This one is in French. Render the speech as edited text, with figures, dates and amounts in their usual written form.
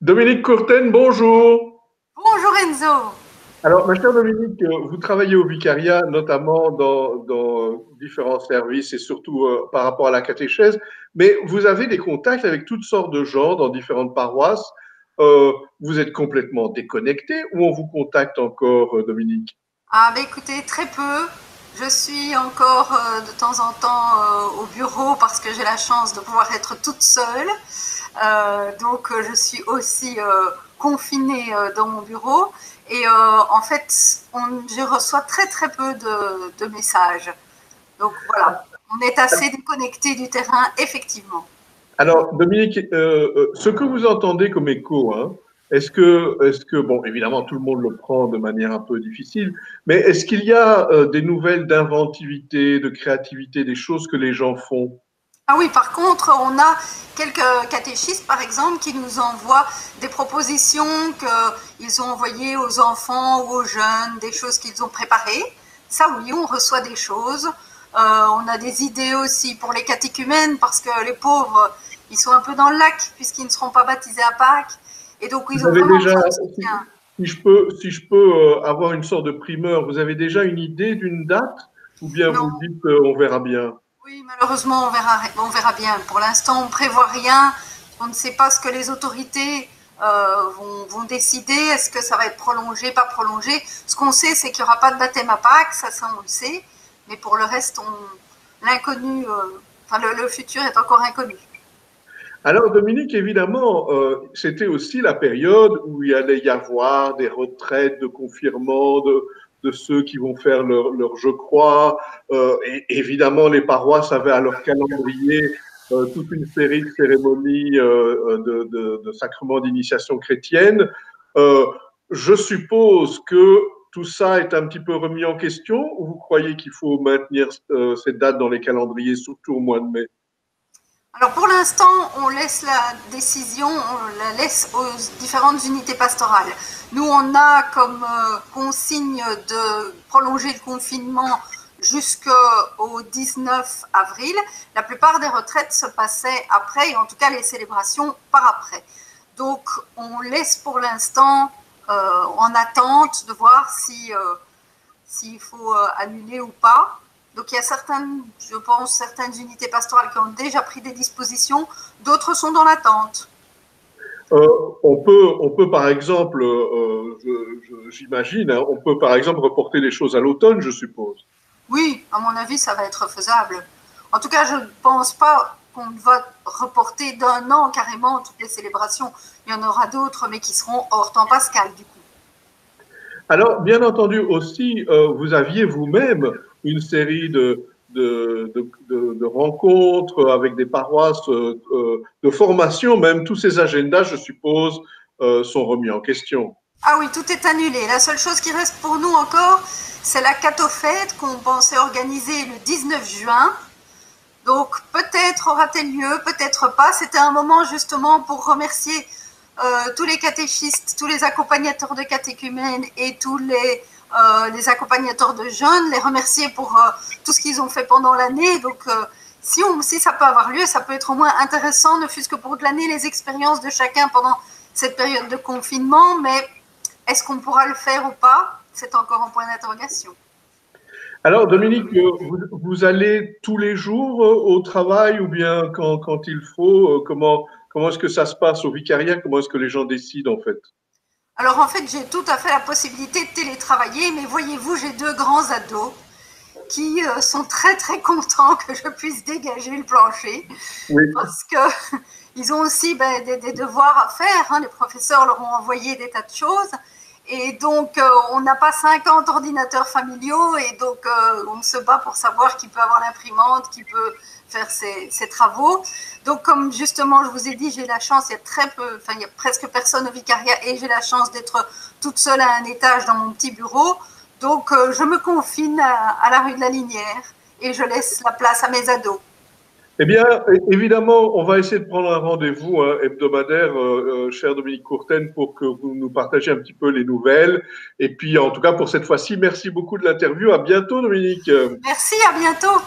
Dominique Courten, bonjour. Bonjour Enzo. Alors, ma chère Dominique, vous travaillez au vicariat, notamment dans différents services et surtout par rapport à la catéchèse, mais vous avez des contacts avec toutes sortes de gens dans différentes paroisses. Vous êtes complètement déconnecté ou on vous contacte encore, Dominique? Ah bah écoutez, très peu. Je suis encore de temps en temps au bureau parce que j'ai la chance de pouvoir être toute seule. Donc je suis aussi confinée dans mon bureau et en fait je reçois très très peu de messages. Donc voilà, on est assez déconnecté du terrain effectivement. Alors, Dominique, ce que vous entendez comme écho, hein, bon, évidemment, tout le monde le prend de manière un peu difficile, mais est-ce qu'il y a des nouvelles d'inventivité, de créativité, des choses que les gens font? Ah oui, par contre, on a quelques catéchistes, par exemple, qui nous envoient des propositions qu'ils ont envoyées aux enfants ou aux jeunes, des choses qu'ils ont préparées. Ça, oui, on reçoit des choses. On a des idées aussi pour les catéchumènes, parce que les pauvres, ils sont un peu dans le lac, puisqu'ils ne seront pas baptisés à Pâques. Et donc, ils Vous ont avez vraiment déjà, besoin de si, soutien. si je peux avoir une sorte de primeur, vous avez déjà une idée d'une date ou bien Non, vous dites on verra bien? oui, malheureusement, on verra bien. Pour l'instant, on ne prévoit rien. On ne sait pas ce que les autorités vont décider. Est-ce que ça va être prolongé, pas prolongé? Ce qu'on sait, c'est qu'il n'y aura pas de baptême à Pâques, ça on le sait. Mais pour le reste, l'inconnu, enfin le futur est encore inconnu. Alors, Dominique, évidemment, c'était aussi la période où il allait y avoir des retraites de confirmants, de ceux qui vont faire leur je crois. Et évidemment, les paroisses avaient à leur calendrier toute une série de cérémonies de sacrements d'initiation chrétienne. Euh, je suppose que tout ça est un petit peu remis en question ou vous croyez qu'il faut maintenir cette date dans les calendriers, surtout au mois de mai? Alors pour l'instant, on laisse la décision, on la laisse aux différentes unités pastorales. Nous, on a comme consigne de prolonger le confinement jusqu'au 19 avril. La plupart des retraites se passaient après, et en tout cas les célébrations par après. Donc on laisse pour l'instant en attente de voir si s'il faut annuler ou pas. Donc il y a certaines, je pense, certaines unités pastorales qui ont déjà pris des dispositions, d'autres sont dans l'attente. Euh, on peut par exemple, j'imagine, hein, on peut par exemple reporter les choses à l'automne, je suppose. Oui, à mon avis, ça va être faisable. En tout cas, je ne pense pas qu'on va reporter d'un an carrément toutes les célébrations. Il y en aura d'autres, mais qui seront hors temps pascal, du coup. Alors, bien entendu aussi, vous aviez vous-même une série de rencontres avec des paroisses, de formation, même tous ces agendas, je suppose, sont remis en question. Ah oui, tout est annulé. La seule chose qui reste pour nous encore, c'est la catofête qu'on pensait organiser le 19 juin. Donc peut-être aura-t-elle lieu, peut-être pas. C'était un moment justement pour remercier tous les catéchistes, tous les accompagnateurs de catéchumènes et tous les accompagnateurs de jeunes, les remercier pour tout ce qu'ils ont fait pendant l'année. Donc si ça peut avoir lieu, ça peut être au moins intéressant, ne fût-ce que pour glaner les expériences de chacun pendant cette période de confinement. Mais est-ce qu'on pourra le faire ou pas? C'est encore un point d'interrogation. Alors, Dominique, vous allez tous les jours au travail ou bien quand il faut, comment est-ce que ça se passe au vicariat? Comment est-ce que les gens décident en fait? Alors en fait, j'ai tout à fait la possibilité de télétravailler, mais voyez-vous, j'ai deux grands ados qui sont très très contents que je puisse dégager le plancher Oui. parce que ils ont aussi des devoirs à faire. Hein. Les professeurs leur ont envoyé des tas de choses. Et donc, on n'a pas 50 ordinateurs familiaux et donc on se bat pour savoir qui peut avoir l'imprimante, qui peut faire ses travaux. Donc, comme justement je vous ai dit, j'ai la chance, il y a très peu, enfin il y a presque personne au vicariat et j'ai la chance d'être toute seule à un étage dans mon petit bureau. Donc, je me confine à la rue de la Linière et je laisse la place à mes ados. Eh bien, évidemment, on va essayer de prendre un rendez-vous hebdomadaire, cher Dominique Courten, pour que vous nous partagiez un petit peu les nouvelles. Et puis, en tout cas, pour cette fois-ci, merci beaucoup de l'interview. À bientôt, Dominique. Merci, à bientôt.